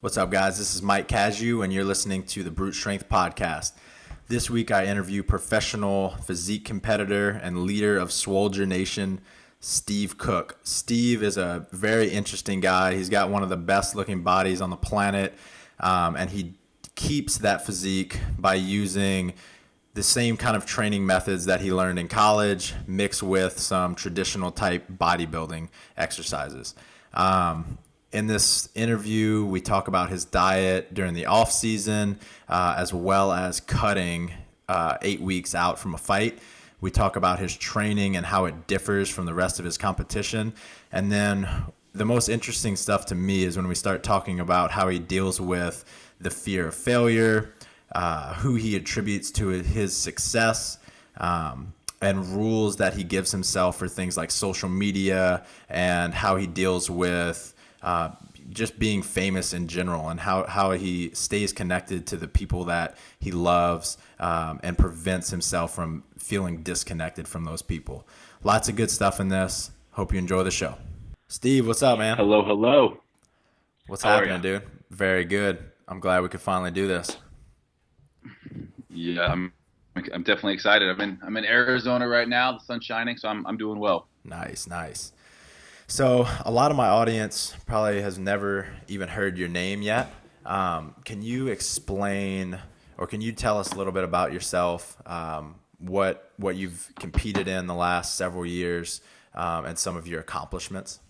What's up, guys? This is Mike Casu, and you're listening to the Brute Strength Podcast. This week, I interview professional physique competitor and leader of Swolger Nation, Steve Cook. Steve is a very interesting guy. He's got one of the best-looking bodies on the planet, and he keeps that physique by using the same kind of training methods that he learned in college, mixed with some traditional type bodybuilding exercises. In this interview, we talk about his diet during the off season, as well as cutting 8 weeks out from a fight. We talk about his training and how it differs from the rest of his competition. And then the most interesting stuff to me is when we start talking about how he deals with the fear of failure, who he attributes to his success, and rules that he gives himself for things like social media, and how he deals with just being famous in general, and how he stays connected to the people that he loves, and prevents himself from feeling disconnected from those people. Lots of good stuff in this. Hope you enjoy the show. Steve, what's up, man? Hello, hello. What's How are happening, dude? Very good. I'm glad we could finally do this. Yeah, I'm definitely excited. I'm in Arizona right now. The sun's shining, so I'm doing well. Nice. So a lot of my audience probably has never even heard your name yet. Can you explain, or can you tell us a little bit about yourself, what you've competed in the last several years, and some of your accomplishments?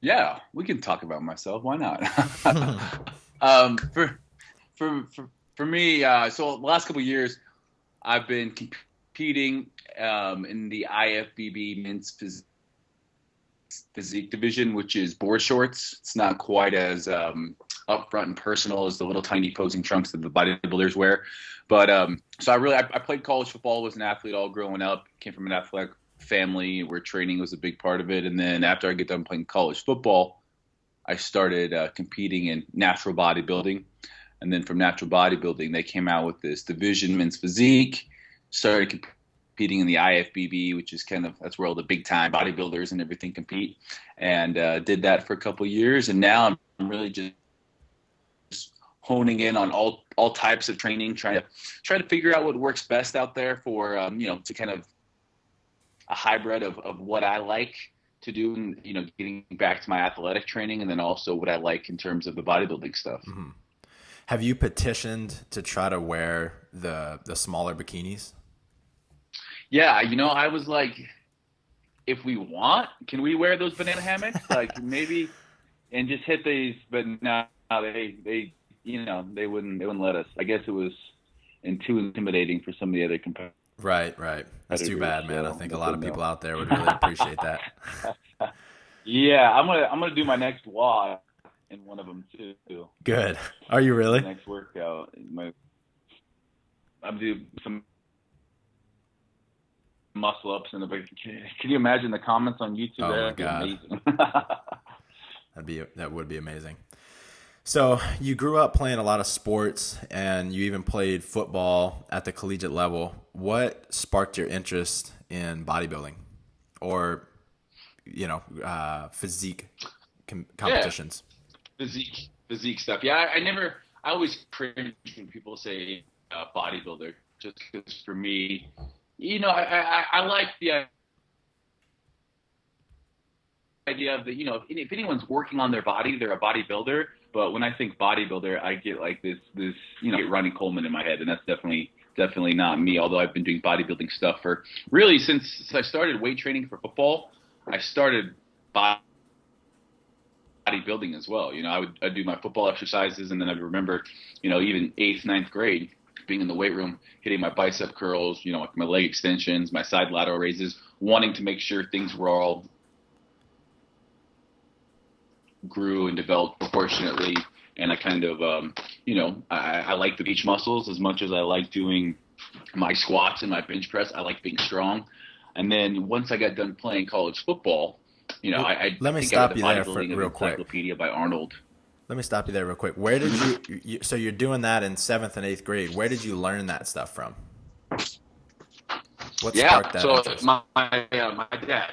Yeah, we can talk about myself. Why not? um, for for me, so the last couple of years, I've been competing in the IFBB men's physique division, which is board shorts. It's not quite as upfront and personal as the little tiny posing trunks that the bodybuilders wear. But so I played college football, was an athlete all growing up, came from an athletic family where training was a big part of it. And then after I get done playing college football, I started competing in natural bodybuilding. And then from natural bodybuilding, they came out with this division, men's physique, started competing in the IFBB, which is that's where all the big time bodybuilders and everything compete, and did that for a couple of years. And now I'm really just honing in on all types of training, trying to figure out what works best out there for to kind of a hybrid of what I like to do, and getting back to my athletic training, and then also what I like in terms of the bodybuilding stuff. Mm-hmm. Have you petitioned to try to wear the smaller bikinis? Yeah, I was like, if we want, can we wear those banana hammocks? Like maybe, and just hit these, but no, they wouldn't let us. I guess it was too intimidating for some of the other competitors. Right. That's too bad, man. I think a lot of people out there would really appreciate that. Yeah, I'm gonna do my next walk in one of them too. Good. Are you really? Next workout, I'm doing some muscle ups in the back. Can you imagine the comments on YouTube? Oh my God. That would be amazing. So you grew up playing a lot of sports, and you even played football at the collegiate level. What sparked your interest in bodybuilding, or physique competitions? Yeah, physique stuff. Yeah, I always cringe when people say bodybuilder, just because for me, I like the idea of if anyone's working on their body, they're a bodybuilder. But when I think bodybuilder, I get like this get Ronnie Coleman in my head, and that's definitely not me. Although I've been doing bodybuilding stuff for really since I started weight training for football, I started bodybuilding as well. I'd do my football exercises, and then I'd remember, even 8th, 9th grade, being in the weight room, hitting my bicep curls, my leg extensions, my side lateral raises, wanting to make sure things were all grew and developed proportionately. And I kind of, I like the beach muscles as much as I like doing my squats and my bench press. I like being strong. And then once I got done playing college football, Let me stop you there real quick. Encyclopedia by Arnold. Let me stop you there real quick. Where did you so you're doing that in 7th and 8th grade. Where did you learn that stuff from? What sparked that interest? My dad.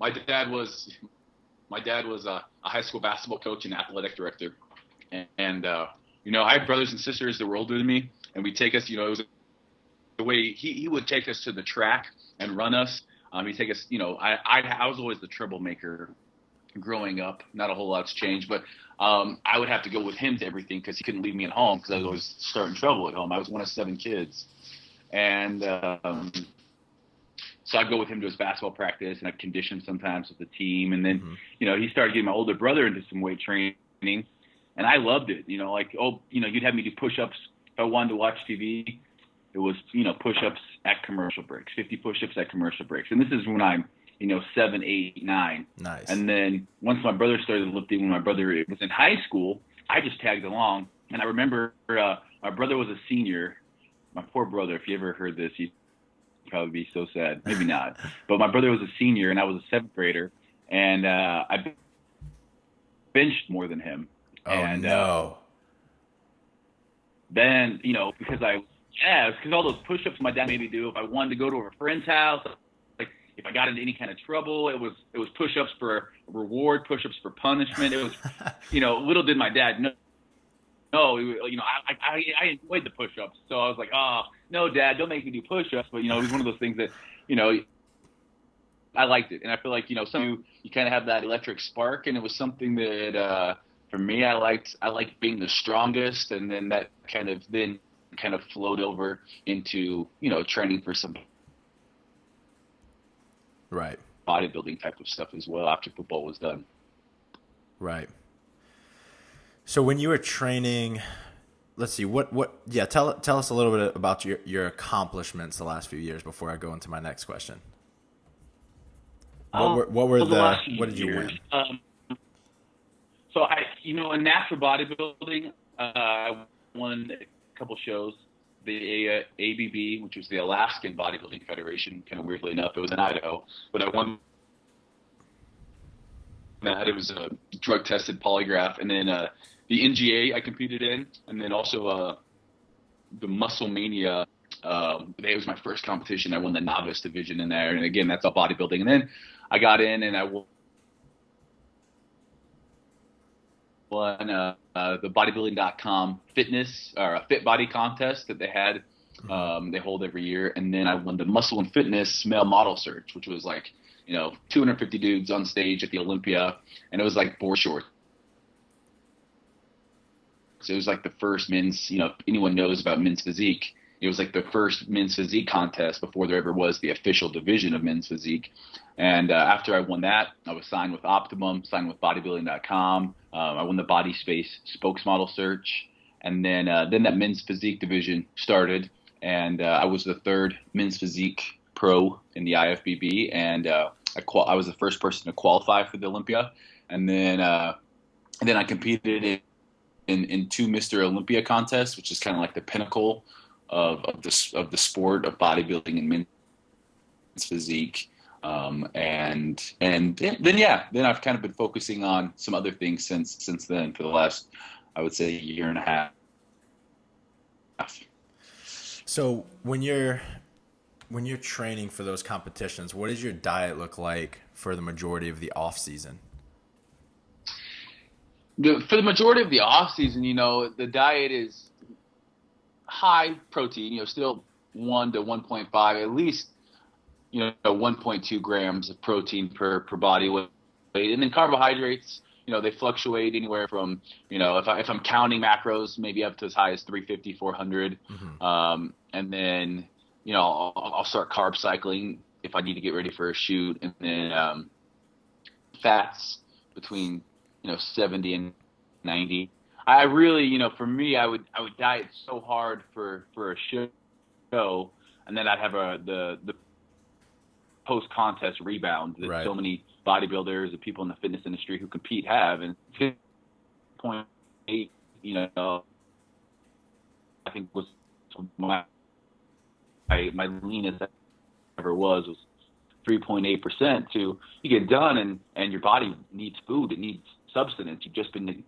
My dad was my dad was a high school basketball coach and athletic director. And I had brothers and sisters that were older than me, and we'd take us, it was the way he would take us to the track and run us. He'd take us, I was always the troublemaker growing up. Not a whole lot's changed, but I would have to go with him to everything because he couldn't leave me at home because I was always starting trouble at home. I was one of 7 kids. And so I'd go with him to his basketball practice, and I'd condition sometimes with the team. And then, he started getting my older brother into some weight training, and I loved it. You'd have me do push-ups. If I wanted to watch TV, it was, push-ups at commercial breaks, 50 push-ups at commercial breaks. And this is when I'm, 7, 8, 9. Nice. And then once my brother started lifting, when my brother was in high school, I just tagged along. And I remember my brother was a senior. My poor brother, if you ever heard this, he'd probably be so sad. Maybe not. But my brother was a senior, and I was a 7th grader. And I benched more than him. Oh, and, no. Then, because all those push-ups my dad made me do. If I wanted to go to a friend's house, like if I got into any kind of trouble, it was push-ups for reward, push-ups for punishment. It was, little did my dad know. No, I enjoyed the push-ups. So I was like, oh, no, Dad, don't make me do push-ups. But, it was one of those things that, I liked it. And I feel like, you kind of have that electric spark. And it was something that, for me, I liked being the strongest. And then that kind of flowed over into, training for some right bodybuilding type of stuff as well after football was done. Right. So when you were training, let's see, tell us a little bit about your accomplishments the last few years before I go into my next question. What did you win? So in natural bodybuilding, I won a couple shows. The ABB, which was the Alaskan Bodybuilding Federation, kind of weirdly enough, it was in Idaho, but I won that. It was a drug-tested polygraph, and then the NGA I competed in, and then also the Muscle Mania. It was my first competition. I won the novice division in there, and again, that's all bodybuilding. And then I got in, and I won the bodybuilding.com fitness or a fit body contest that they had. They hold every year, and then I won the Muscle and Fitness male model search, which was like 250 dudes on stage at the Olympia, and it was like board shorts. So it was like the first men's, anyone knows about men's physique. It was like the first men's physique contest before there ever was the official division of men's physique. And after I won that, I was signed with Optimum, signed with bodybuilding.com. I won the Body Space spokesmodel search. And then that men's physique division started, and I was the 3rd men's physique pro in the IFBB. And I was the first person to qualify for the Olympia. And then I competed in 2 Mr. Olympia contests, which is kind of like the pinnacle of the sport of bodybuilding and men's physique. Then I've kind of been focusing on some other things since then for the last, I would say, year and a half. So when you're training for those competitions, what does your diet look like for the majority of the off season? For the majority of the off season, the diet is high protein, still 1 to 1.5, at least, 1.2 grams of protein per body weight. And then carbohydrates, they fluctuate anywhere from, if I'm counting macros, maybe up to as high as 350, 400. Mm-hmm. And then, I'll start carb cycling if I need to get ready for a shoot. And then fats between, 70 and 90. I really, for me, I would diet so hard for a show, and then I'd have the post-contest rebound that so many bodybuilders and people in the fitness industry who compete have. And 0.8, I think was my leanest ever was 3.8%. To you get done and your body needs food, it needs substance. You've just been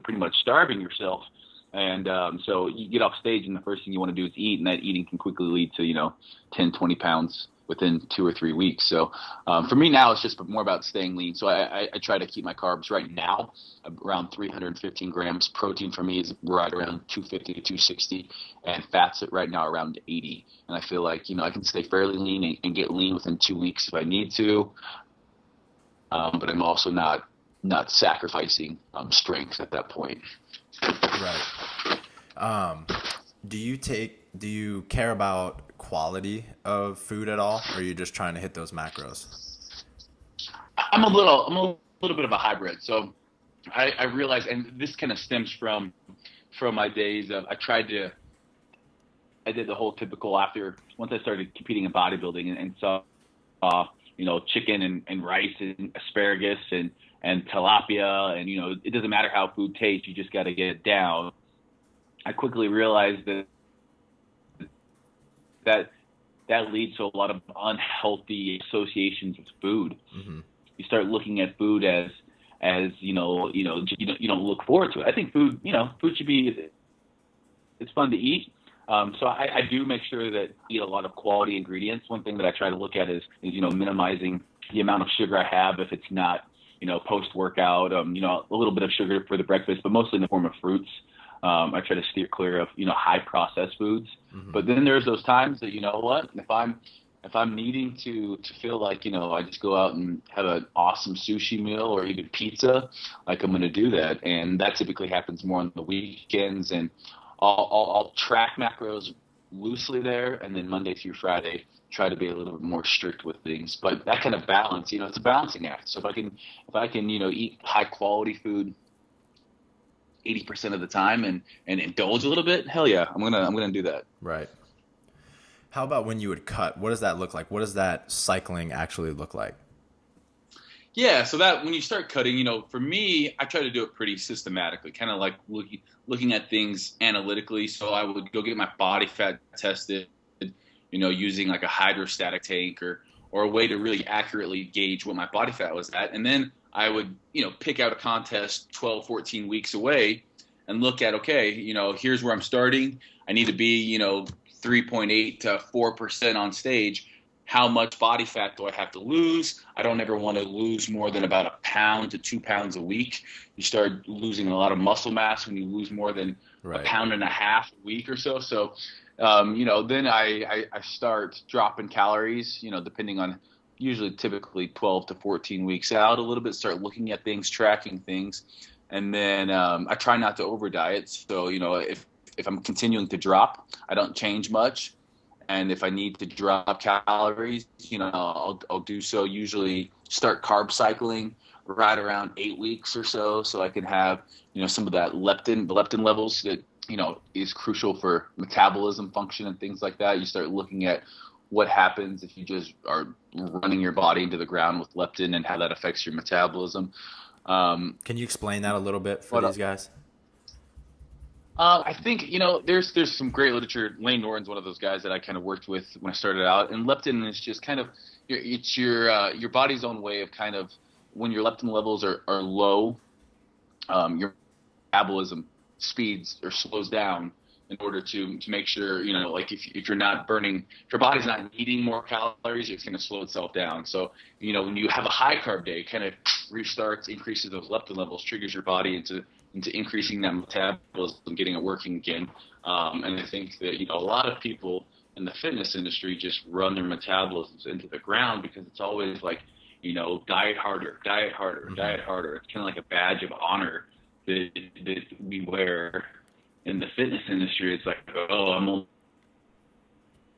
pretty much starving yourself. And so you get off stage and the first thing you want to do is eat, and that eating can quickly lead to 10, 20 pounds within 2 or 3 weeks. So for me now, it's just more about staying lean. So I try to keep my carbs right now around 315 grams. Protein for me is right around 250 to 260, and fats at right now around 80. And I feel like, I can stay fairly lean and get lean within 2 weeks if I need to. But I'm also not sacrificing strength at that point. Right. Do you care about quality of food at all, or are you just trying to hit those macros? I'm a little bit of a hybrid. So I realize, and this kind of stems from my days of, I did the whole typical once I started competing in bodybuilding and saw, chicken and rice and asparagus and tilapia, and, it doesn't matter how food tastes, you just got to get it down. I quickly realized that leads to a lot of unhealthy associations with food. Mm-hmm. You start looking at food as you don't look forward to it. I think food should be, it's fun to eat. So I do make sure that I eat a lot of quality ingredients. One thing that I try to look at is minimizing the amount of sugar I have if it's not, post-workout, a little bit of sugar for the breakfast, but mostly in the form of fruits. I try to steer clear of, high processed foods. Mm-hmm. But then there's those times that, if I'm needing to feel like, I just go out and have an awesome sushi meal or even pizza, like I'm going to do that. And that typically happens more on the weekends. And I'll track macros loosely there. And then Monday through Friday, try to be a little bit more strict with things. But that kind of balance, it's a balancing act. So if I can, eat high quality food 80% of the time and indulge a little bit, hell yeah, I'm gonna do that. Right. How about when you would cut? What does that look like? What does that cycling actually look like? Yeah, so that when you start cutting, for me, I try to do it pretty systematically, kind of like looking at things analytically. So I would go get my body fat tested, using like a hydrostatic tank or a way to really accurately gauge what my body fat was at. And then I would, pick out a contest 12, 14 weeks away and look at, okay, here's where I'm starting. I need to be, 3.8 to 4% on stage. How much body fat do I have to lose? I don't ever want to lose more than about 1 pound to 2 pounds a week. You start losing a lot of muscle mass when you lose more than right. 1.5 pounds a week or so. So, then I start dropping calories, depending on typically 12 to 14 weeks out a little bit, start looking at things, tracking things. And then I try not to over diet. So, if I'm continuing to drop, I don't change much. And if I need to drop calories, I'll do so. Usually start carb cycling right around 8 weeks or so I can have, some of that leptin levels that, is crucial for metabolism function and things like that. You start looking at what happens if you just are running your body into the ground with leptin and how that affects your metabolism. Can you explain that a little bit for these guys? I think, there's some great literature. Lane Norton's one of those guys that I kind of worked with when I started out. And leptin is just kind of, it's your body's own way of kind of, when your leptin levels are low, your metabolism speeds or slows down in order to make sure, like if you're not burning, if your body's not needing more calories, it's going to slow itself down. So, when you have a high carb day, it kind of restarts, increases those leptin levels, triggers your body into increasing that metabolism, getting it working again. And I think that, a lot of people in the fitness industry just run their metabolisms into the ground because it's always like, diet harder, mm-hmm. diet harder. It's kind of like a badge of honor that we wear in the fitness industry. It's like, oh, I'm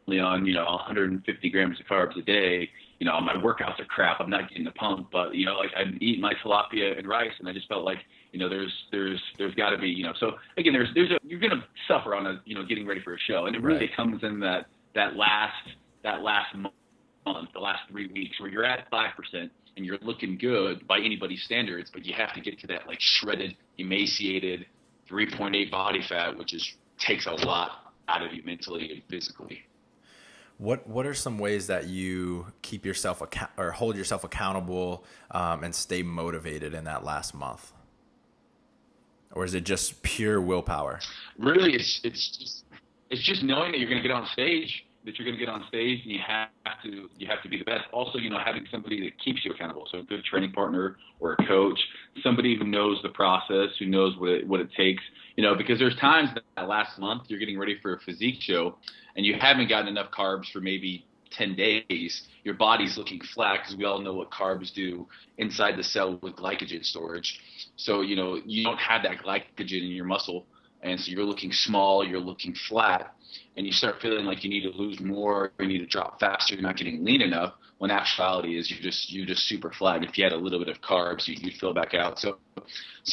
only on, 150 grams of carbs a day. My workouts are crap. I'm not getting the pump, but, like I eat my tilapia and rice, and I just felt like, there's got to be, so again, you're going to suffer on getting ready for a show. And it really right. comes in that last month, the last 3 weeks where you're at 5% and you're looking good by anybody's standards, but you have to get to that like shredded, emaciated 3.8 body fat, which takes a lot out of you mentally and physically. What are some ways that you keep yourself or hold yourself accountable and stay motivated in that last month? Or is it just pure willpower? Really, it's just knowing that you're going to get on stage that you're going to get on stage, and you have to be the best. Also, having somebody that keeps you accountable, so a good training partner or a coach, somebody who knows the process, who knows what it takes. Because there's times that last month you're getting ready for a physique show, and you haven't gotten enough carbs for maybe 10 days. Your body's looking flat, because we all know what carbs do inside the cell with glycogen storage. So you don't have that glycogen in your muscle, and so you're looking small, you're looking flat, and you start feeling like you need to lose more, you need to drop faster, you're not getting lean enough, when actuality is you're just super flat. And if you had a little bit of carbs, you'd fill back out. So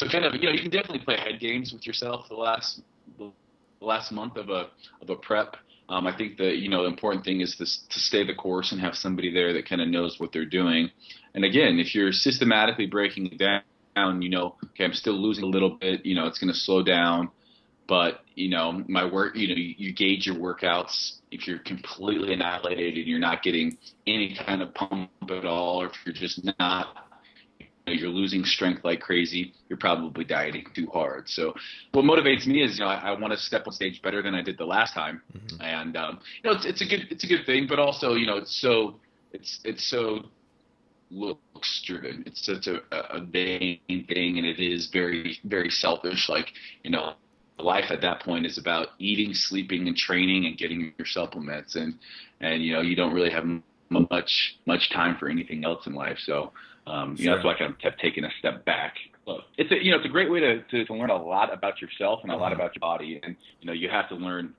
kind of, you can definitely play head games with yourself the last month of a prep. I think the important thing is to stay the course and have somebody there that kind of knows what they're doing. And again, if you're systematically breaking it down, okay, I'm still losing a little bit, it's going to slow down. But, my work, you gauge your workouts. If you're completely annihilated and you're not getting any kind of pump at all, or if you're just not, you're losing strength like crazy, you're probably dieting too hard. So what motivates me is, I want to step on stage better than I did the last time. Mm-hmm. And, it's a good thing, but also, it's so looks driven. It's such a vain thing, and it is very, very selfish. Like, life at that point is about eating, sleeping, and training, and getting your supplements, and you don't really have much time for anything else in life. So sure. That's why I kind of kept taking a step back. But it's a great way to learn a lot about yourself and a lot about your body, and you have to learn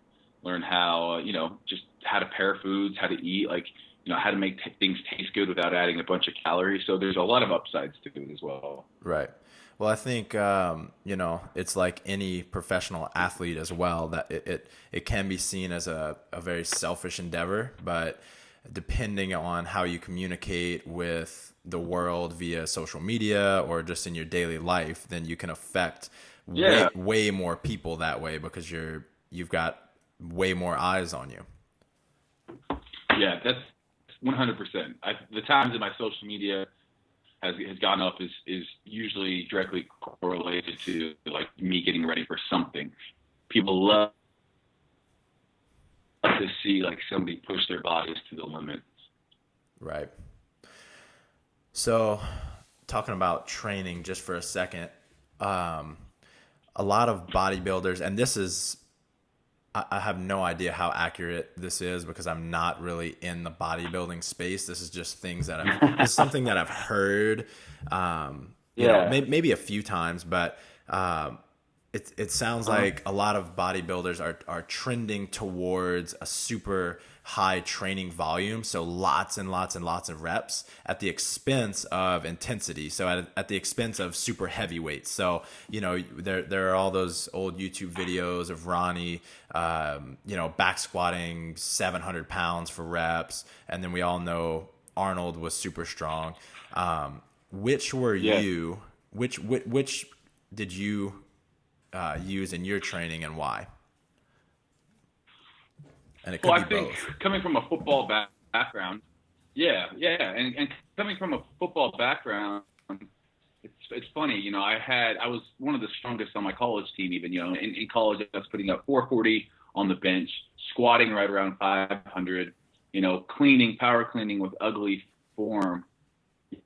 how just how to pair foods, how to eat, like how to make things taste good without adding a bunch of calories. So there's a lot of upsides to it as well. Right. Well, I think, it's like any professional athlete as well, that it can be seen as a very selfish endeavor, but depending on how you communicate with the world via social media or just in your daily life, then you can affect way more people that way, because you've got way more eyes on you. Yeah, that's 100%. The times in my social media has gone up is usually directly correlated to like me getting ready for something. People love to see like somebody push their bodies to the limit. Right. So talking about training just for a second, a lot of bodybuilders, and this is, I have no idea how accurate this is because I'm not really in the bodybuilding space. This is just things that it's something that I've heard, maybe a few times, but it sounds like a lot of bodybuilders are trending towards a super high training volume, so lots and lots and lots of reps at the expense of intensity, so at the expense of super heavy weights. So there are all those old YouTube videos of Ronnie back squatting 700 pounds for reps, and then we all know Arnold was super strong. Which were you? Which did you use in your training, and why? And it could be both. Coming from a football background, and coming from a football background, it's funny. I was one of the strongest on my college team. Even in college, I was putting up 440 on the bench, squatting right around 500. Power cleaning with ugly form.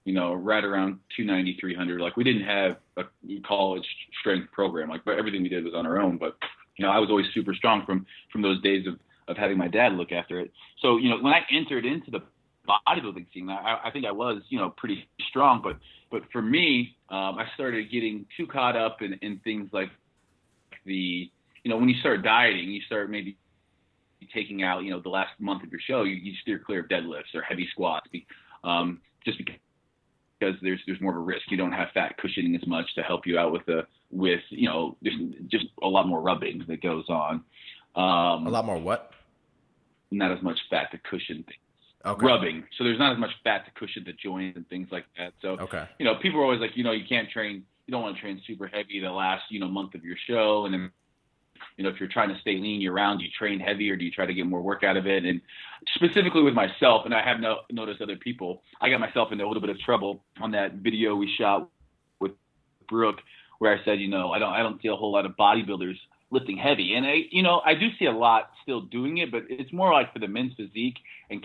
Right around 290, 300. Like, we didn't have a college strength program. Like, everything we did was on our own. But I was always super strong from those days of having my dad look after it. So, when I entered into the bodybuilding scene, I think I was, pretty strong. But for me, I started getting too caught up in things like when you start dieting, you start maybe taking out, the last month of your show, you steer clear of deadlifts or heavy squats, just because there's more of a risk. You don't have fat cushioning as much to help you out with there's just a lot more rubbing that goes on. A lot more what? Not as much fat to cushion things. Okay. Rubbing. So there's not as much fat to cushion the joints and things like that. So, people are always like, you can't train, you don't want to train super heavy the last, month of your show. And then, if you're trying to stay lean year round, do you train heavy or do you try to get more work out of it? And specifically with myself, and I have noticed other people, I got myself into a little bit of trouble on that video we shot with Brooke, where I said, I don't see a whole lot of bodybuilders lifting heavy. And I do see a lot still doing it, but it's more like for the men's physique and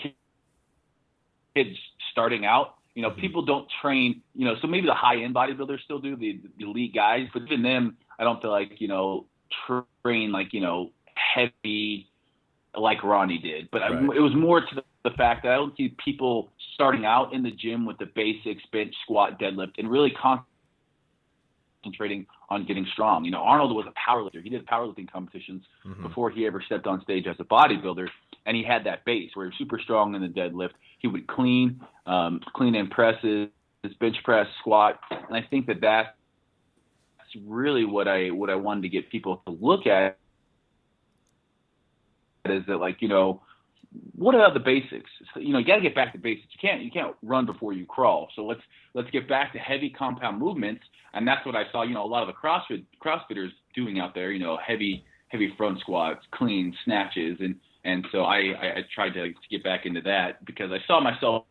kids starting out. People don't train, so maybe the high-end bodybuilders still do, the elite guys, but even them, I don't feel like, train like, heavy like Ronnie did. But Right. it was more to the fact that I don't see people starting out in the gym with the basics, bench, squat, deadlift, and really concentrating on getting strong. Arnold was a powerlifter. He did powerlifting competitions before he ever stepped on stage as a bodybuilder, and he had that base where he was super strong in the deadlift. He would clean and presses, bench press, squat, and I think that's really what I wanted to get people to look at, is that, like, what are the basics? So, you got to get back to basics. You can't run before you crawl. So let's get back to heavy compound movements, and that's what I saw. A lot of the CrossFitters doing out there. Heavy front squats, clean snatches, and so I tried to get back into that because I saw myself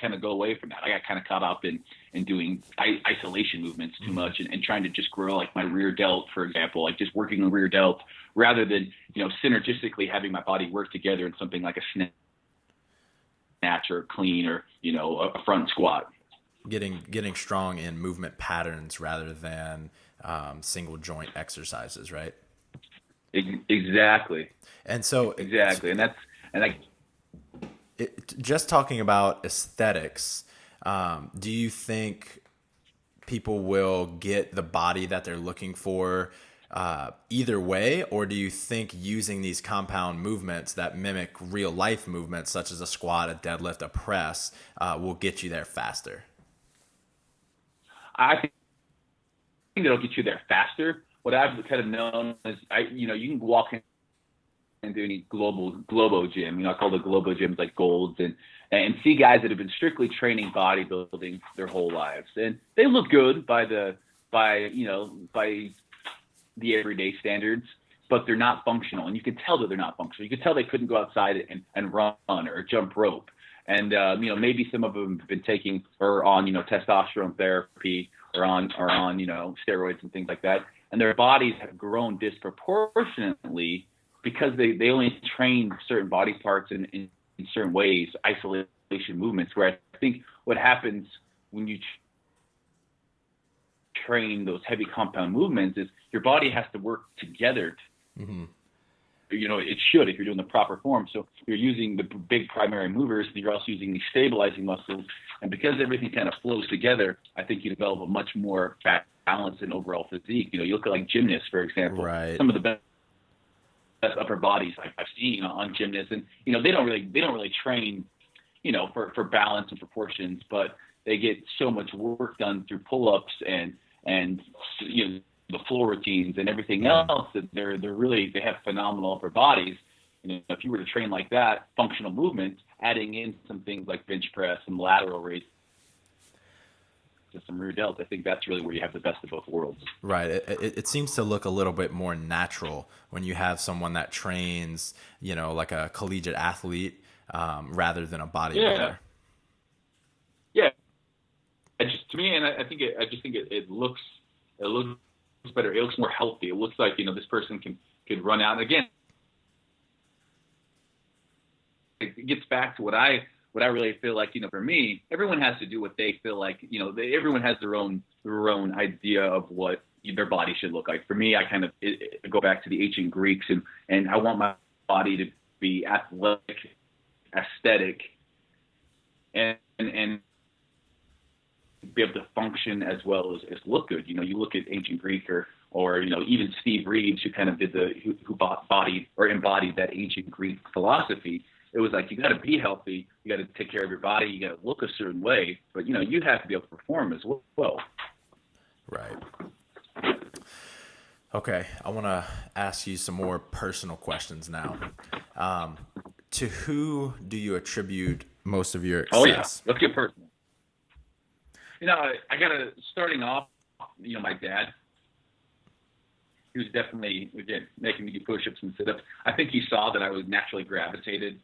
kind of go away from that. I got kind of caught up in doing isolation movements too much and trying to just grow like my rear delt, for example, like just working the rear delt rather than, synergistically having my body work together in something like a snatch or a clean or, a front squat. Getting strong in movement patterns rather than single joint exercises, right? Exactly. And so exactly. Just talking about aesthetics, do you think people will get the body that they're looking for either way, or do you think using these compound movements that mimic real life movements such as a squat, a deadlift, a press will get you there faster? I think it'll get you there faster. What I've kind of known is, you can walk into any Globo gym, I call the Globo gyms like golds, and see guys that have been strictly training bodybuilding their whole lives, and they look good by the everyday standards, but they're not functional, and you can tell that they're not functional. You can tell they couldn't go outside and run or jump rope, and maybe some of them have been taking or on testosterone therapy or on steroids and things like that, and their bodies have grown disproportionately because they only train certain body parts in certain ways, isolation movements, where I think what happens when you train those heavy compound movements is your body has to work together. It should, if you're doing the proper form. So you're using the big primary movers, you're also using the stabilizing muscles. And because everything kind of flows together, I think you develop a much more balanced and overall physique. You look at like gymnasts, for example, right. Some of the best upper bodies I've seen on gymnasts, and they don't really train for balance and proportions, but they get so much work done through pull-ups and the floor routines and everything else that they have phenomenal upper bodies. If you were to train like that, functional movements, adding in some things like bench press, some lateral raises, some rear delt, I think that's really where you have the best of both worlds. Right. It seems to look a little bit more natural when you have someone that trains, like a collegiate athlete, rather than a bodybuilder. Yeah. To me, and I think it looks better. It looks more healthy. It looks like this person could run out. And again, it gets back to what I really feel like, for me, everyone has to do what they feel like, everyone has their own idea of what their body should look like. For me, I kind of go back to the ancient Greeks, and I want my body to be athletic, aesthetic, and be able to function as well as look good. You look at ancient Greek or even Steve Reeves, who kind of did who embodied that ancient Greek philosophy. It was like, you got to be healthy, you got to take care of your body, you got to look a certain way, but you have to be able to perform as well. Right. Okay, I want to ask you some more personal questions now. To who do you attribute most of your success? Oh yeah, let's get personal. I got starting off, my dad. He was definitely, again, making me do push-ups and sit-ups. I think he saw that I was naturally gravitated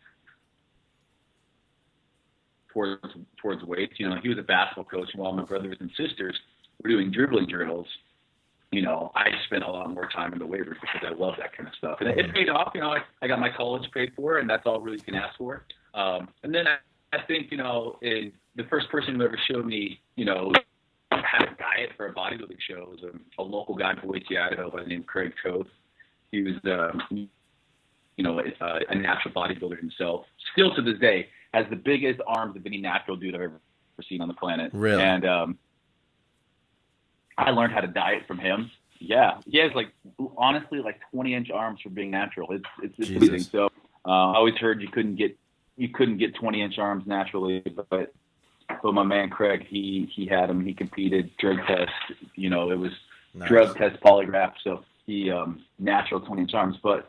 towards weights. He was a basketball coach, and while my brothers and sisters were doing dribbling drills, I spent a lot more time in the weight room because I love that kind of stuff. And it paid off. I got my college paid for, and that's all really you can ask for. And then I think, the first person who ever showed me, how to diet for a bodybuilding show was a local guy from Boise, Idaho by the name of Craig Toth. He was, a natural bodybuilder himself. Still to this day, has the biggest arms of any natural dude I've ever seen on the planet. Really? And I learned how to diet from him. Yeah, he has honestly 20-inch arms for being natural. It's amazing. So I always heard you couldn't get 20-inch arms naturally, but my man Craig, he had them. He competed, drug test. It was nice. Drug test, polygraph. So he natural 20-inch arms. But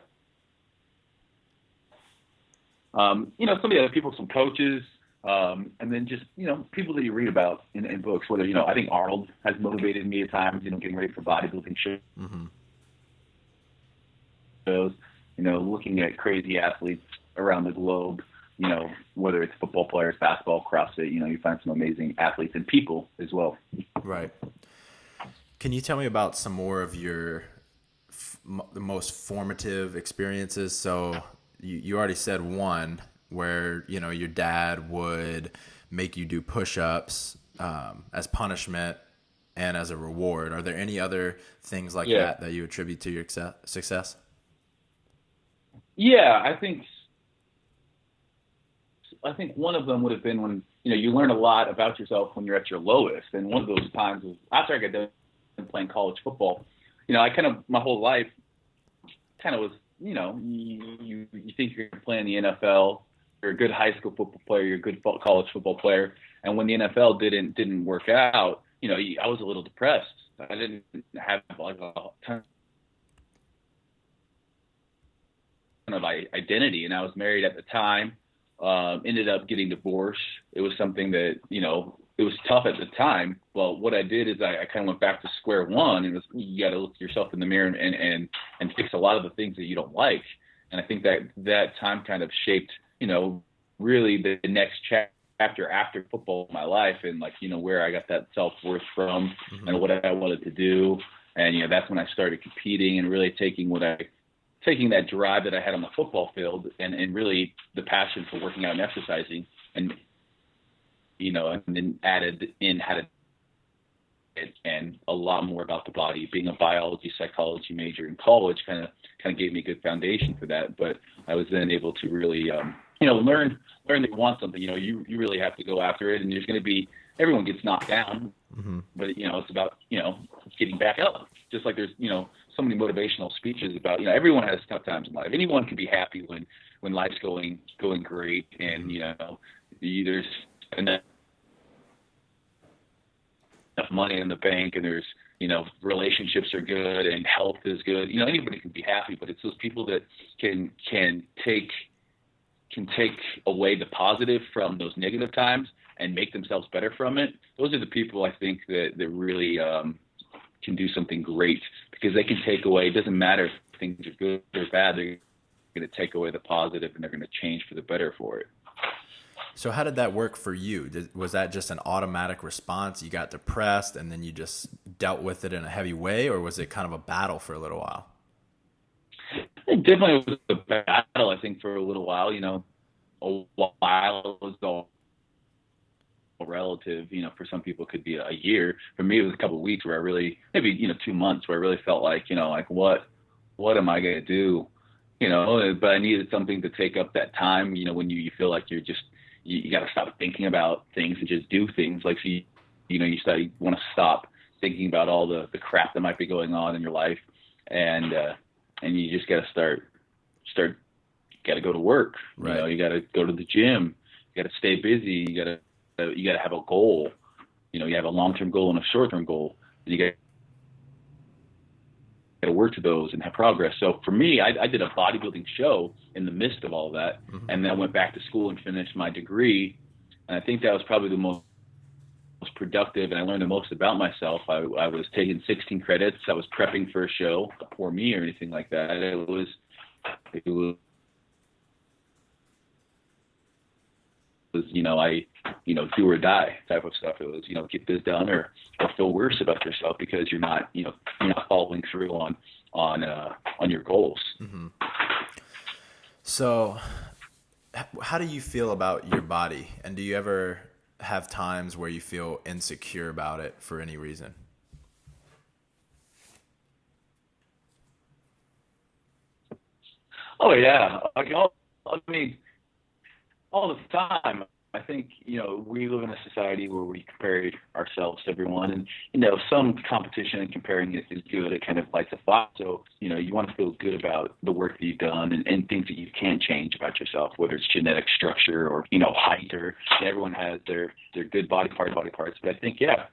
some of the other people, some coaches. And then just, people that you read about in books, whether, I think Arnold has motivated me at times, getting ready for bodybuilding shows, looking at crazy athletes around the globe, whether it's football players, basketball, CrossFit, you find some amazing athletes and people as well. Right. Can you tell me about some more of your the most formative experiences? So you already said one, where your dad would make you do push-ups as punishment and as a reward. Are there any other things like that you attribute to your success? Yeah, I think one of them would have been when you learn a lot about yourself when you're at your lowest. And one of those times was after I got done playing college football. I kind of my whole life kind of was you think you're playing the NFL. You're a good high school football player. You're a good college football player. And when the NFL didn't work out, I was a little depressed. I didn't have a ton of identity, and I was married at the time. Ended up getting divorced. It was something that it was tough at the time. Well, what I did is I kind of went back to square one, and you got to look yourself in the mirror and fix a lot of the things that you don't like. And I think that time kind of shaped really the next chapter after football in my life, and where I got that self-worth from and what I wanted to do. And that's when I started competing and really taking that drive that I had on the football field and really the passion for working out and exercising, and and then added in how to and a lot more about the body. Being a biology psychology major in college kind of gave me a good foundation for that. But I was then able to really learn that you want something. You really have to go after it, and there's going to be everyone gets knocked down, but it's about getting back up. Just like there's so many motivational speeches about everyone has tough times in life. Anyone can be happy when life's going great, and there's enough money in the bank, and there's relationships are good and health is good. Anybody can be happy, but it's those people that can take away the positive from those negative times and make themselves better from it. Those are the people I think that really can do something great, because they can take away. It doesn't matter if things are good or bad. They're going to take away the positive, and they're going to change for the better for it. So how did that work for you? Was that just an automatic response? You got depressed and then you just dealt with it in a heavy way, or was it kind of a battle for a little while? It definitely was a battle, I think, for a little while. A while was all relative. For some people it could be a year. For me, it was a couple of weeks where I really, maybe 2 months, where I really felt like, what am I going to do? But I needed something to take up that time. When you feel like you're just, you got to stop thinking about things and just do things. Like, so you want to stop thinking about all the crap that might be going on in your life, and you just got to start. Got to go to work. Right. You got to go to the gym. You got to stay busy. You got to have a goal. You have a long-term goal and a short-term goal. And you got to work to those and have progress. So for me, I did a bodybuilding show in the midst of all that, and then I went back to school and finished my degree. And I think that was probably the most productive, and I learned the most about myself. I was taking 16 credits. I was prepping for a show, not poor me or anything like that. It was I, do or die type of stuff. It was, get this done or feel worse about yourself because you're not following through on your goals. Mm-hmm. So how do you feel about your body? And do you ever have times where you feel insecure about it for any reason? Oh yeah. All the time. I think, we live in a society where we compare ourselves to everyone, and, some competition and comparing is good. It kind of lights a fire. So, you want to feel good about the work that you've done and things that you can't change about yourself, whether it's genetic structure or, height, or everyone has their good body parts. But I think, yeah,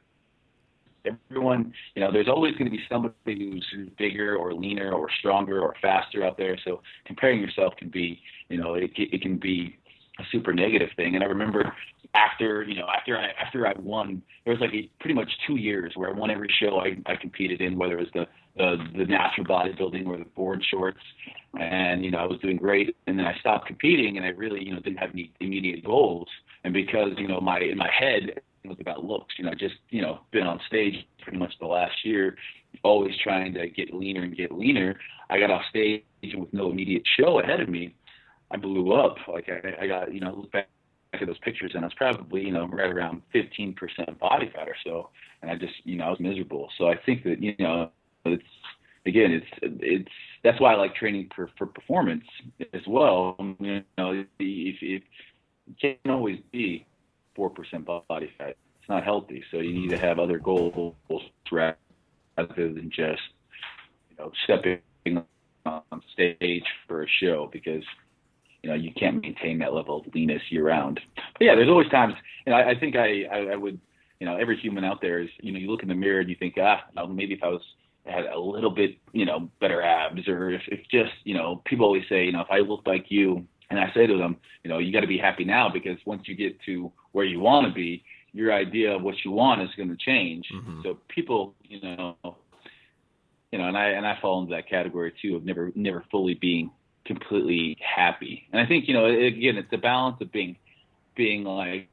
everyone, there's always going to be somebody who's bigger or leaner or stronger or faster out there. So comparing yourself can be, it can be a super negative thing. And I remember after I won, there was like pretty much 2 years where I won every show I competed in, whether it was the natural bodybuilding or the board shorts. And, I was doing great. And then I stopped competing and I really, didn't have any immediate goals. And because, in my head, it was about looks, just, been on stage pretty much the last year, always trying to get leaner and get leaner. I got off stage with no immediate show ahead of me. I blew up. Like I got, look back at those pictures and I was probably, right around 15% body fat or so. And I just, I was miserable. So I think that, it's that's why I like training for performance as well. If it can't always be 4% body fat. It's not healthy. So you need to have other goals rather than just, stepping on stage for a show, because you can't maintain that level of leanness year round. But yeah, there's always times, I think I would, every human out there is, you look in the mirror and you think, maybe if I had a little bit, better abs, or if just, people always say, if I look like you, and I say to them, you got to be happy now, because once you get to where you want to be, your idea of what you want is going to change. Mm-hmm. So people, and I fall into that category too, of never fully being completely happy. And I think, again, it's a balance of being like,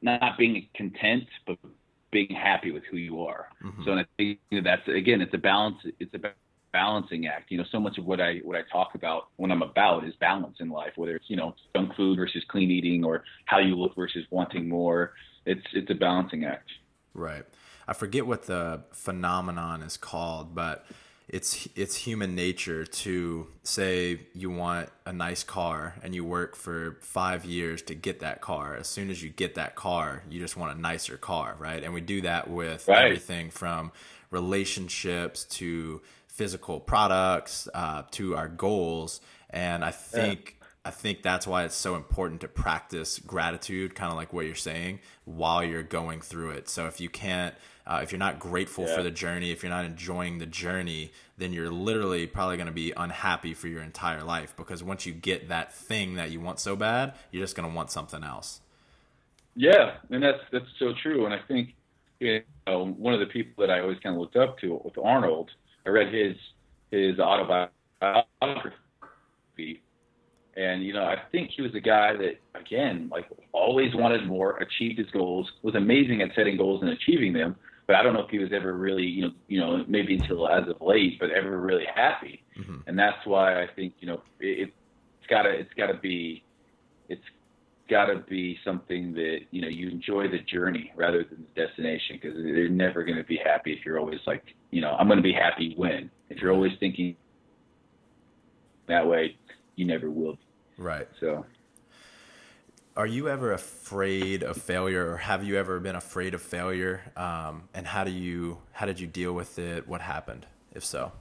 not being content, but being happy with who you are. Mm-hmm. So, and I think that's, again, it's a balance. It's a balancing act. So much of what I talk about when I'm about is balance in life, whether it's, junk food versus clean eating, or how you look versus wanting more. It's a balancing act. Right. I forget what the phenomenon is called, but it's human nature to say you want a nice car and you work for 5 years to get that car. As soon as you get that car, you just want a nicer car, right? And we do that with everything from relationships to physical products, to our goals. And I think that's why it's so important to practice gratitude, kind of like what you're saying, while you're going through it. So if you can't, if you're not grateful for the journey, if you're not enjoying the journey, then you're literally probably going to be unhappy for your entire life, because once you get that thing that you want so bad, you're just going to want something else. Yeah, and that's so true. And I think, one of the people that I always kind of looked up to with Arnold, I read his autobiography. And, I think he was a guy that, again, like, always wanted more, achieved his goals, was amazing at setting goals and achieving them. But I don't know if he was ever really, maybe until as of late, but ever really happy. Mm-hmm. And that's why I think, it's gotta be something that, you enjoy the journey rather than the destination, because you're never going to be happy if you're always like, I'm going to be happy when. If you're always thinking that way, you never will. Right. So, are you ever afraid of failure, or have you ever been afraid of failure? And how did you deal with it? What happened, if so?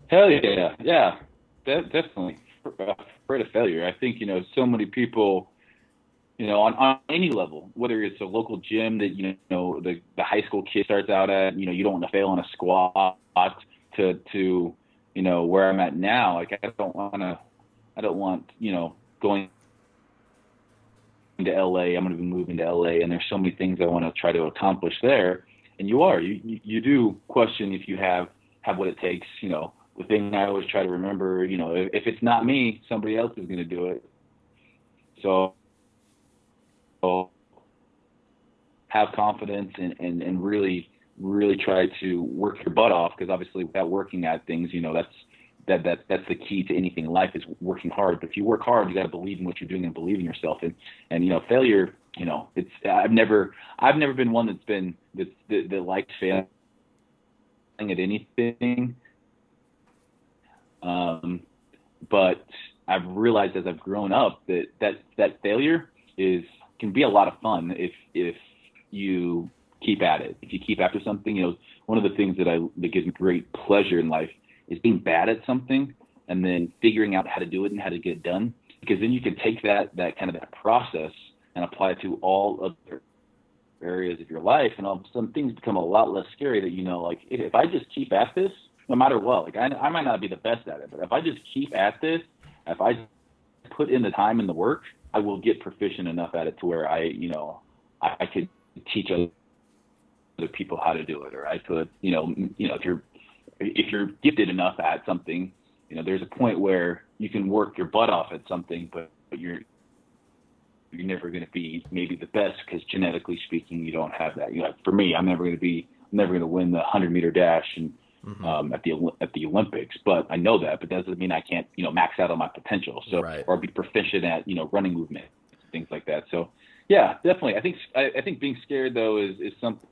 Hell yeah. Yeah, definitely afraid of failure. I think, so many people, on any level, whether it's a local gym that, the high school kid starts out at, you don't want to fail on a squat, to where I'm at now. Like, I don't want, going to LA. I'm going to be moving to LA, and there's so many things I want to try to accomplish there. And you do question if you have what it takes. The thing I always try to remember, if it's not me, somebody else is going to do it. So have confidence and really try to work your butt off, because obviously without working at things, that's the key to anything in life, is working hard. But if you work hard, you got to believe in what you're doing and believe in yourself. And failure, it's I've never been one that likes failing at anything. But I've realized as I've grown up that failure can be a lot of fun if you keep at it. If you keep after something, one of the things that gives me great pleasure in life is being bad at something and then figuring out how to do it and how to get it done. Because then you can take that process and apply it to all other areas of your life, and all of a sudden things become a lot less scary. That like if I just keep at this, no matter what, like I might not be the best at it, but if I just keep at this, if I put in the time and the work, I will get proficient enough at it to where I could teach other people how to do it. Or I could, if you're gifted enough at something, there's a point where you can work your butt off at something, but you're never going to be maybe the best, because genetically speaking, you don't have that. For me, I'm never going to win the 100-meter dash and at the Olympics, but I know that. But that doesn't mean I can't, max out on my potential. So, right. Or be proficient at, running movement, things like that. So, yeah, definitely. I think being scared though is something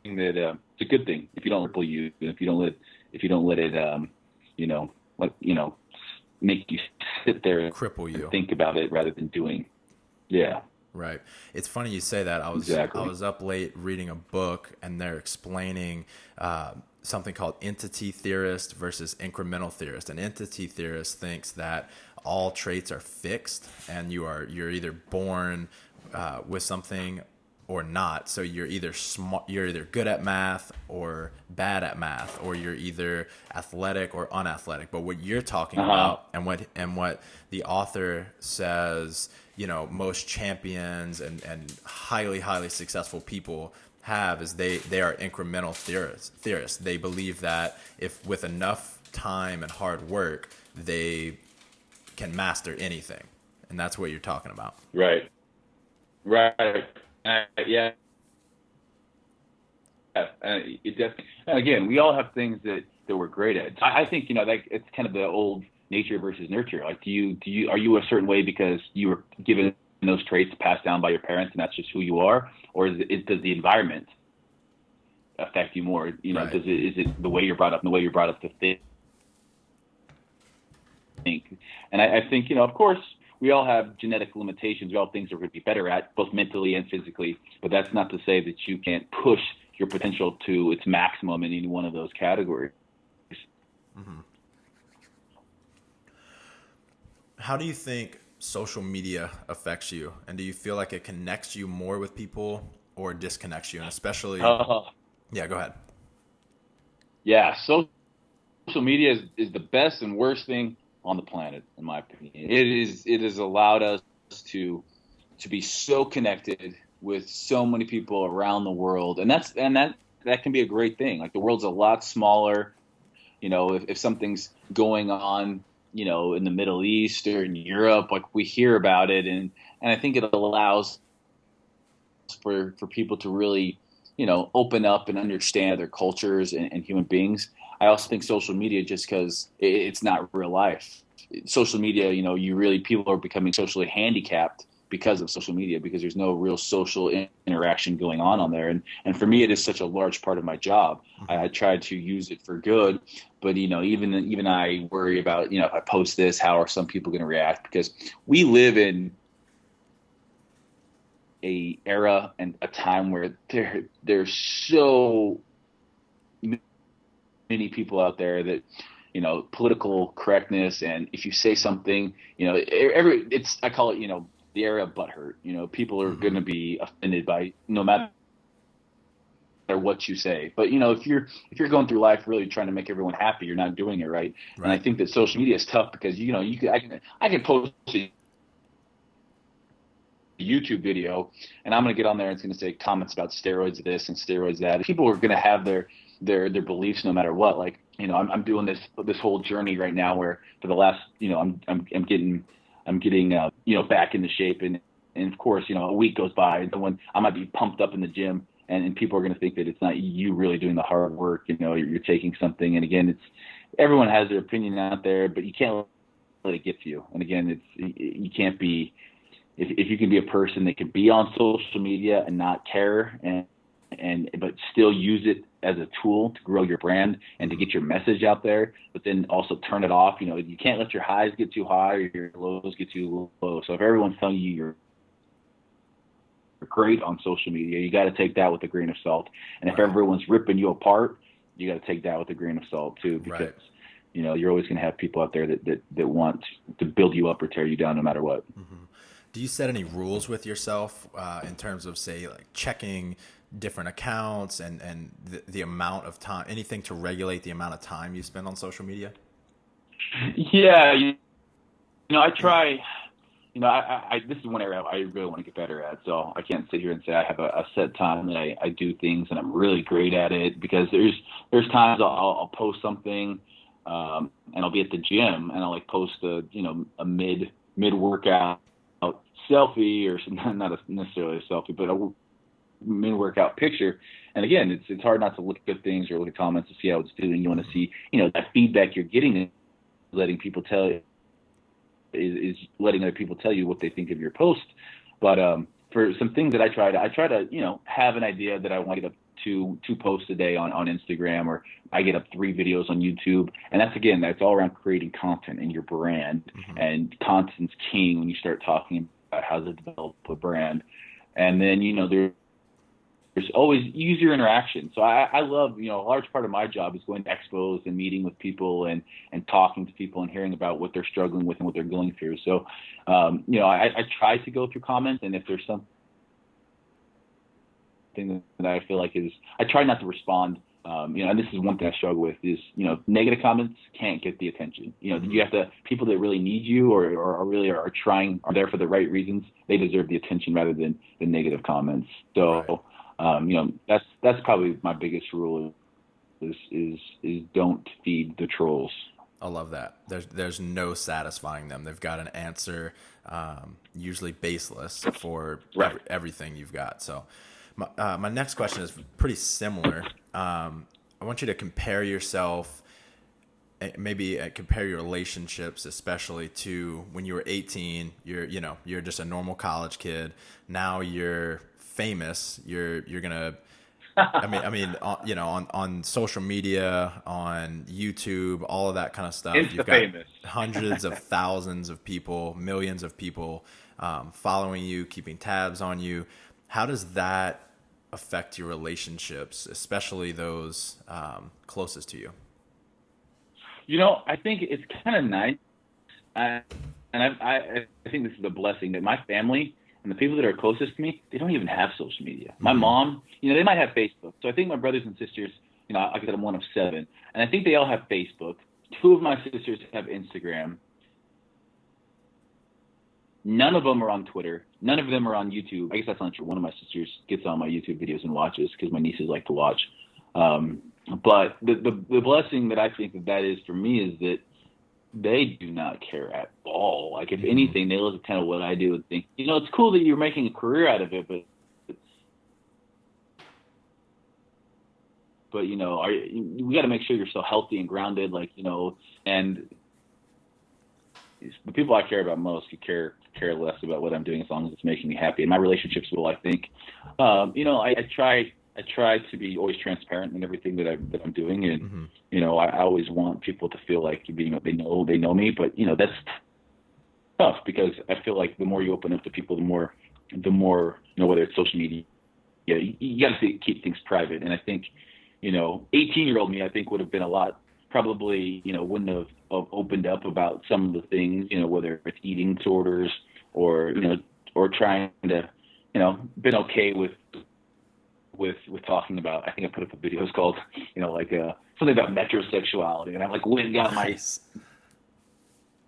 that it's a good thing if you don't ripple you, if you don't let it make you sit there and cripple you, think about it rather than doing. Yeah. Right. It's funny you say that. I was up late reading a book, and they're explaining something called entity theorist versus incremental theorist. An entity theorist thinks that all traits are fixed, and you're either born with something or not. So you're either good at math or bad at math, or you're either athletic or unathletic. But what you're talking about, and what the author says, most champions and highly, highly successful people have, is they are incremental theorists. They believe that if with enough time and hard work, they can master anything. And that's what you're talking about. Right. Yeah. It definitely. And again, we all have things that we're great at. I think it's kind of the old nature versus nurture. Like, are you a certain way because you were given those traits passed down by your parents, and that's just who you are, or does the environment affect you more? Right. Is it the way you're brought up, to think? And I think of course, we all have genetic limitations. We all have things that we're going to be better at, both mentally and physically. But that's not to say that you can't push your potential to its maximum in any one of those categories. Mm-hmm. How do you think social media affects you? And do you feel like it connects you more with people or disconnects you? And especially, yeah, go ahead. Yeah, social media is the best and worst thing on the planet, in my opinion. It has allowed us to be so connected with so many people around the world, and that can be a great thing. Like, the world's a lot smaller. If something's going on, in the Middle East or in Europe, like, we hear about it, and I think it allows for people to really, open up and understand their cultures and human beings. I also think social media, just because it's not real life. Social media, people are becoming socially handicapped because of social media, because there's no real social interaction going on there. And for me, it is such a large part of my job. I try to use it for good, but even I worry about, if I post this, how are some people going to react? Because we live in a era and a time where there's so many people out there that, political correctness, and if you say something, I call it, the era of butthurt. People are going to be offended by no matter what you say. But if you're going through life really trying to make everyone happy, you're not doing it right. And I think that social media is tough, because I can post a YouTube video, and I'm going to get on there and it's going to say comments about steroids this and steroids that. People are going to have their beliefs no matter what. Like, I'm doing this whole journey right now where for the last, I'm getting back into shape and And of course, a week goes by and someone, I might be pumped up in the gym and people are going to think that it's not you really doing the hard work. You're taking something. And again, everyone has their opinion out there, but you can't let it get to you. And again, you can't be, if you can be a person that can be on social media and not care but still use it as a tool to grow your brand and to get your message out there, but then also turn it off. You can't let your highs get too high or your lows get too low. So if everyone's telling you you're great on social media, you got to take that with a grain of salt. And if everyone's ripping you apart, you got to take that with a grain of salt too, because you're always going to have people out there that want to build you up or tear you down no matter what. Mm-hmm. Do you set any rules with yourself in terms of, say, like checking different accounts and the amount of time, anything to regulate the amount of time you spend on social media? Yeah, I try. This is one area I really want to get better at. So I can't sit here and say I have a set time that I do things and I'm really great at it, because there's times I'll post something and I'll be at the gym and I'll like post a mid workout selfie, or not necessarily a selfie, but a mid workout picture. And again, it's hard not to look at things or look at comments to see how it's doing. You want to see that feedback you're getting, letting people tell you. Is letting other people tell you what they think of your post. But for some things that I try to have an idea that I want to get up to 2 posts a day on Instagram, or I get up 3 videos on YouTube. And that's all around creating content in your brand. Mm-hmm. And content's king when you start talking about how to develop a brand. And then there's always user interaction. So I love, a large part of my job is going to expos and meeting with people and talking to people and hearing about what they're struggling with and what they're going through. So, I try to go through comments, and if there's something that I feel like I try not to respond. And this is one thing I struggle with is, negative comments can't get the attention. You have to, people that really need you or really are trying, are there for the right reasons, they deserve the attention rather than the negative comments. So, that's probably my biggest rule is don't feed the trolls. I love that. There's no satisfying them. They've got an answer, usually baseless for everything you've got. So my next question is pretty similar. I want you to compare yourself, maybe compare your relationships, especially to when you were 18. You're just a normal college kid. Now you're famous. You're gonna, on social media, on YouTube, all of that kind of stuff. You've got famous. Hundreds of thousands of people, millions of people following you, keeping tabs on you. How does that affect your relationships, especially those closest to you? I think it's kind of nice, and I think this is a blessing that my family and the people that are closest to me, they don't even have social media. My mom, they might have Facebook. So I think my brothers and sisters, like I said, I'm one of 7, and I think they all have Facebook. 2 of my sisters have Instagram. None of them are on Twitter. None of them are on YouTube. I guess that's not true. One of my sisters gets on my YouTube videos and watches because my nieces like to watch. But the blessing that I think that is for me is that they do not care at all. Like, if anything, they look at kind of what I do and think, it's cool that you're making a career out of it, but we got to make sure you're so healthy and grounded, and the people I care about most could care less about what I'm doing as long as it's making me happy. And my relationships will, I think, I try to be always transparent in everything that I'm doing, and I always want people to feel like they know me, but that's tough because I feel like the more you open up to people, the more whether it's social media, you got to keep things private. And I think 18-year-old me, I think, would have been a lot, probably wouldn't have opened up about some of the things, whether it's eating disorders or trying to been okay with talking about, I think I put up a video, it's called, something about metrosexuality. And I went and got my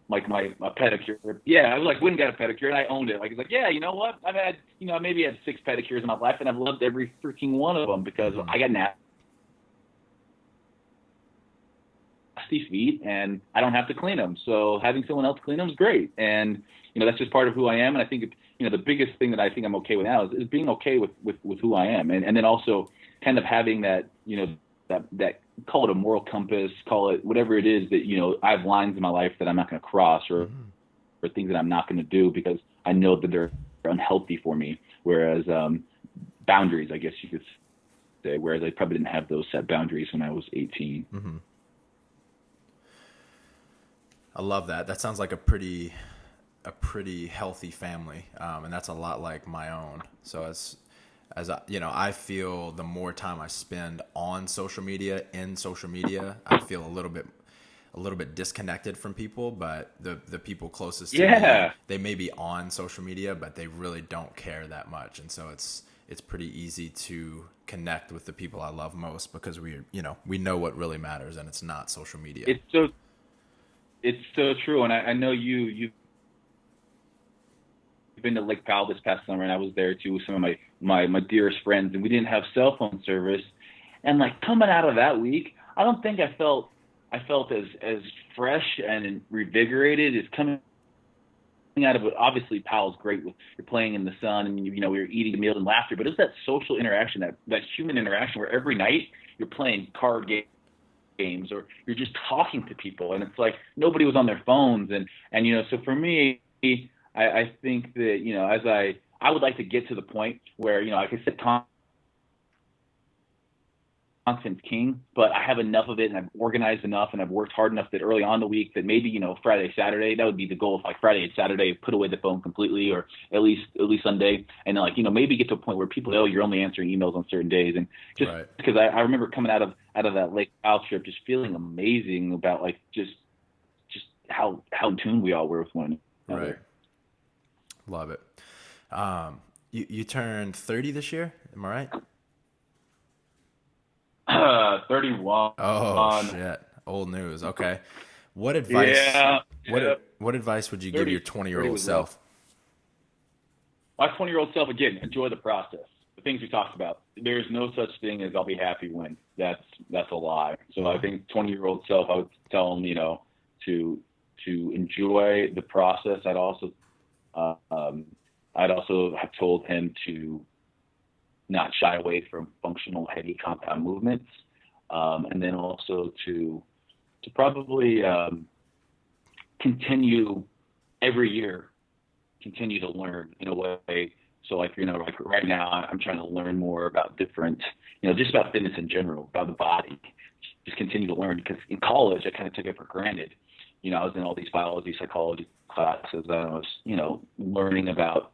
pedicure. Yeah, I went and got a pedicure and I owned it. It's yeah, you know what? I've had, maybe had 6 pedicures in my life and I've loved every freaking one of them because I got nasty nasty feet and I don't have to clean them. So having someone else clean them is great. And, that's just part of who I am. And I think, the biggest thing that I think I'm okay with now is being okay with who I am. And then also kind of having that, that call it a moral compass, call it whatever it is that, I have lines in my life that I'm not going to cross or things that I'm not going to do because I know that they're unhealthy for me. Whereas boundaries, I guess you could say, whereas I probably didn't have those set boundaries when I was 18. Mm-hmm. I love that. That sounds like a pretty healthy family. And that's a lot like my own. So as I feel the more time I spend on social media, I feel a little bit disconnected from people, but the people closest to me, they may be on social media, but they really don't care that much. And so it's pretty easy to connect with the people I love most because we know what really matters and it's not social media. It's so true. And I know you've been to Lake Powell this past summer, and I was there too with some of my dearest friends, and we didn't have cell phone service. And like coming out of that week, I don't think I felt as fresh and revigorated as coming out of it. Obviously, Powell's great with you're playing in the sun, and we were eating meals and laughter. But it's that social interaction, that human interaction, where every night you're playing card games or you're just talking to people, and it's like nobody was on their phones. And so for me, I think that, as I would like to get to the point where, like I said, content's king, but I have enough of it and I've organized enough and I've worked hard enough that early on the week that maybe, Friday, Saturday, that would be the goal. If like Friday and Saturday, put away the phone completely, or at least Sunday. And then maybe get to a point where people know you're only answering emails on certain days. And just because I remember coming out of that Lake Powell trip, just feeling amazing about like, just how in tune we all were with one another. Right. Love it. You turned 30 this year, am I right? 31. Oh shit! Old news. Okay. What advice? What advice would you give your 20-year-old self? My 20-year-old self, again, enjoy the process. The things we talked about. There's no such thing as I'll be happy when. That's a lie. So I think 20-year-old self, I would tell him, to enjoy the process. I'd also have told him to not shy away from functional heavy compound movements, and then also to probably continue every year, continue to learn in a way. So like right now, I'm trying to learn more about different, just about fitness in general, about the body. Just continue to learn, because in college I kind of took it for granted. I was in all these biology, psychology classes, and I was, learning about,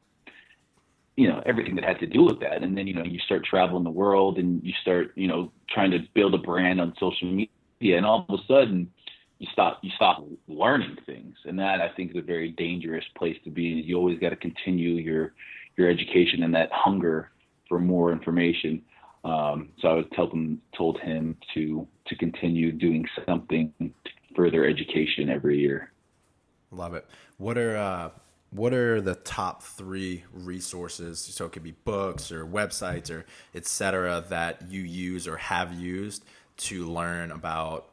everything that had to do with that. And then, you start traveling the world and you start, trying to build a brand on social media, and all of a sudden you stop learning things. And that, I think, is a very dangerous place to be. You always got to continue your education and that hunger for more information. So I was told him to continue doing something to further education every year. Love it. What are the top 3 resources? So it could be books or websites or et cetera that you use or have used to learn about,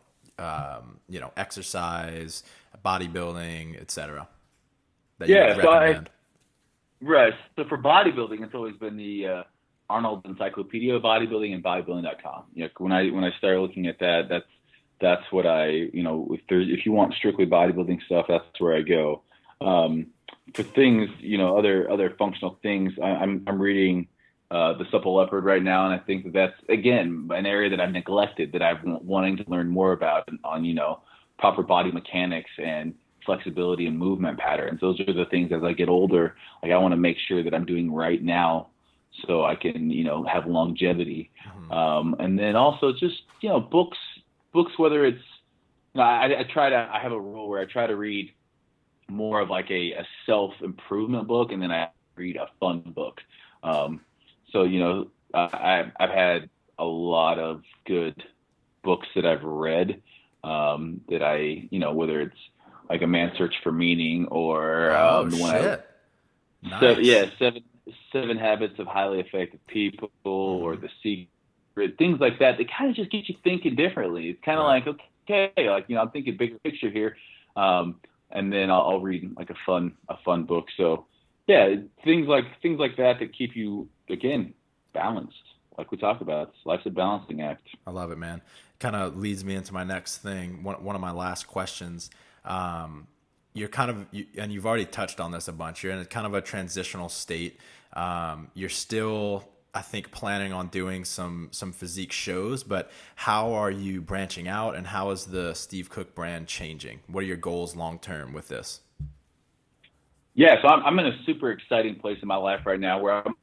exercise, bodybuilding, et cetera, that you would recommend? So for bodybuilding, it's always been the Arnold Encyclopedia of Bodybuilding and bodybuilding.com. When I started looking at that, that's what if you want strictly bodybuilding stuff, that's where I go. For things, other functional things, I'm reading The Supple Leopard right now, and I think that's, again, an area that I've neglected, that I've been wanting to learn more about on, proper body mechanics and flexibility and movement patterns. Those are the things, as I get older, like I want to make sure that I'm doing right now so I can, have longevity. Mm-hmm. And then also just, books, whether it's, I have a rule where I try to read more of like a self-improvement book, and then I read a fun book. So, I've had a lot of good books that I've read, that I, whether it's like A Man's Search for Meaning or Nice. Seven Habits of Highly Effective People, or The Secret, things like that. They kind of just get you thinking differently. It's kind of like, okay, like, I'm thinking bigger picture here. And then I'll read like a fun book. So yeah, things like that keep you, again, balanced. Like we talked about, life's a balancing act. I love it, man. Kind of leads me into my next thing. One of my last questions. You're kind of, and you've already touched on this a bunch. You're in a kind of a transitional state. You're still, I think, planning on doing some physique shows, but how are you branching out, and how is the Steve Cook brand changing? What are your goals long term with this? Yeah, so I'm in a super exciting place in my life right now where I'm going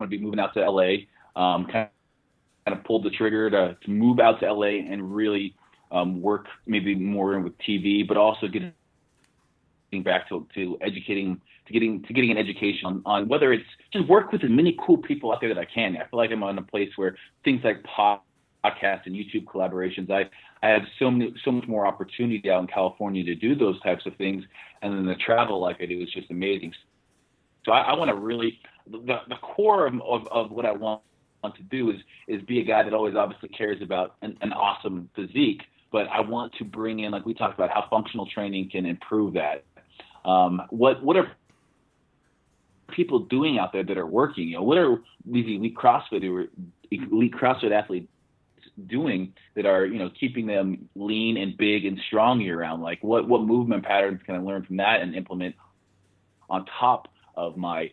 to be moving out to LA. Kind of pulled the trigger to move out to LA and really work maybe more with TV, but also getting back to educating, to getting an education on whether it's just work with as many cool people out there that I can. I feel like I'm in a place where things like podcasts and YouTube collaborations, I have so much more opportunity out in California to do those types of things, and then the travel like I do is just amazing. So I want to really, the core of what I want to do is be a guy that always obviously cares about an awesome physique, but I want to bring in, like we talked about, how functional training can improve that. What are people doing out there that are working? What are these elite CrossFit athletes doing that are, keeping them lean and big and strong year round? Like what movement patterns can I learn from that and implement on top of my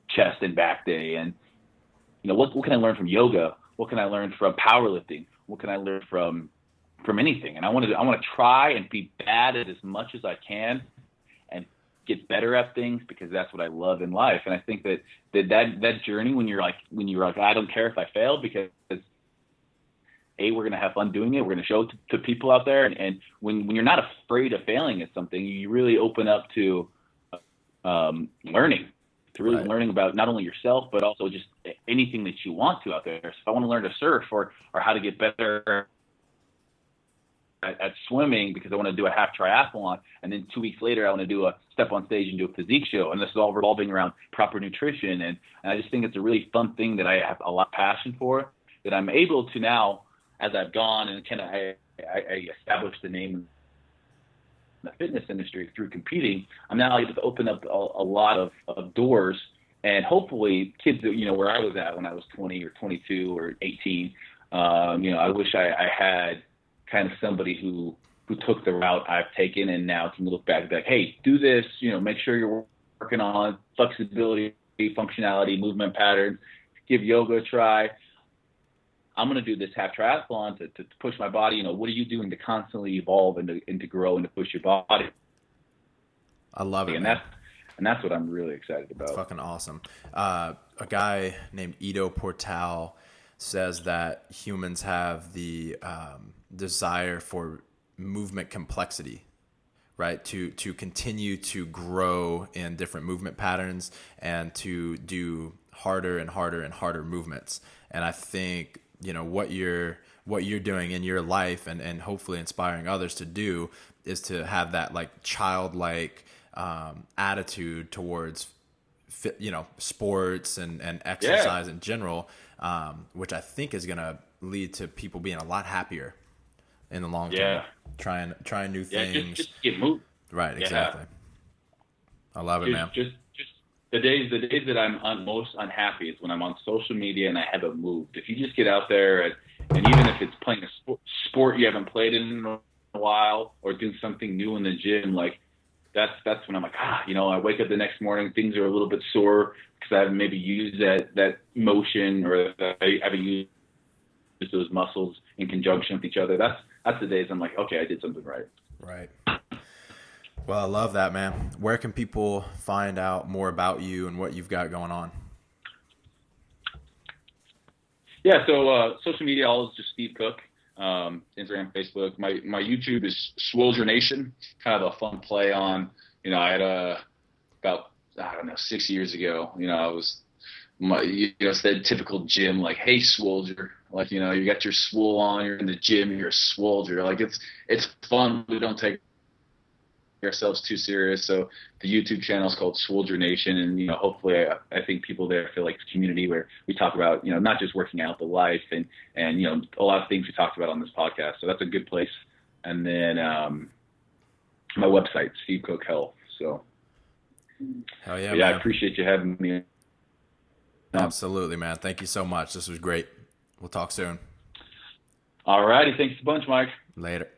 chest and back day? And what can I learn from yoga? What can I learn from powerlifting? What can I learn from anything? And I want to try and be bad at as much as I can and get better at things, because that's what I love in life. And I think that journey, when you're like, I don't care if I fail, because we're going to have fun doing it. We're going to show it to people out there. And when you're not afraid of failing at something, you really open up to learning. To really Right. learning about not only yourself, but also just anything that you want to out there. So if I want to learn to surf or how to get better at swimming because I want to do a half triathlon, and then 2 weeks later I want to do a step on stage and do a physique show, and this is all revolving around proper nutrition, and I just think it's a really fun thing that I have a lot of passion for, that I'm able to now, as I've gone and kind of I established the name in the fitness industry through competing. I'm now able to open up a lot of doors, and hopefully kids that, where I was at when I was 20 or 22 or 18, I wish I had kind of somebody who took the route I've taken, and now can look back and be like, hey, do this, make sure you're working on flexibility, functionality, movement patterns, give yoga a try. I'm going to do this half triathlon to push my body. What are you doing to constantly evolve and to grow and to push your body? I love it, And man. that's what I'm really excited about. It's fucking awesome. A guy named Ido Portal says that humans have the desire for movement complexity, right? To continue to grow in different movement patterns and to do harder and harder and harder movements. And I think, what you're doing in your life and hopefully inspiring others to do is to have that like childlike attitude towards sports and exercise in general, which I think is going to lead to people being a lot happier in the long term. Trying new things. Just get moved. Right, exactly. I love it, man. Just the days that I'm most unhappy is when I'm on social media and I haven't moved. If you just get out there and even if it's playing a sport you haven't played in a while, or doing something new in the gym, like that's when I'm like, I wake up the next morning, things are a little bit sore because I haven't maybe used that motion, or I haven't used those muscles in conjunction with each other. That's the days I'm like, okay, I did something right. Right. Well, I love that, man. Where can people find out more about you and what you've got going on? Yeah, so social media, all is just Steve Cook. Instagram, Facebook. My YouTube is Swolger Nation. Kind of a fun play on, I had about 6 years ago. I was it's that typical gym, like, hey, Swolger, like, you got your swole on, you're in the gym, you're a Swolger. Like it's fun. We don't take ourselves too serious. So the YouTube channel is called Swolger Nation, and hopefully, I think people there feel like it's a community where we talk about not just working out, but life and a lot of things we talked about on this podcast. So that's a good place. And then my website, Steve Cook Health. So hell yeah, man. I appreciate you having me. Absolutely, man. Thank you so much. This was great. We'll talk soon. All righty. Thanks a bunch, Mike. Later.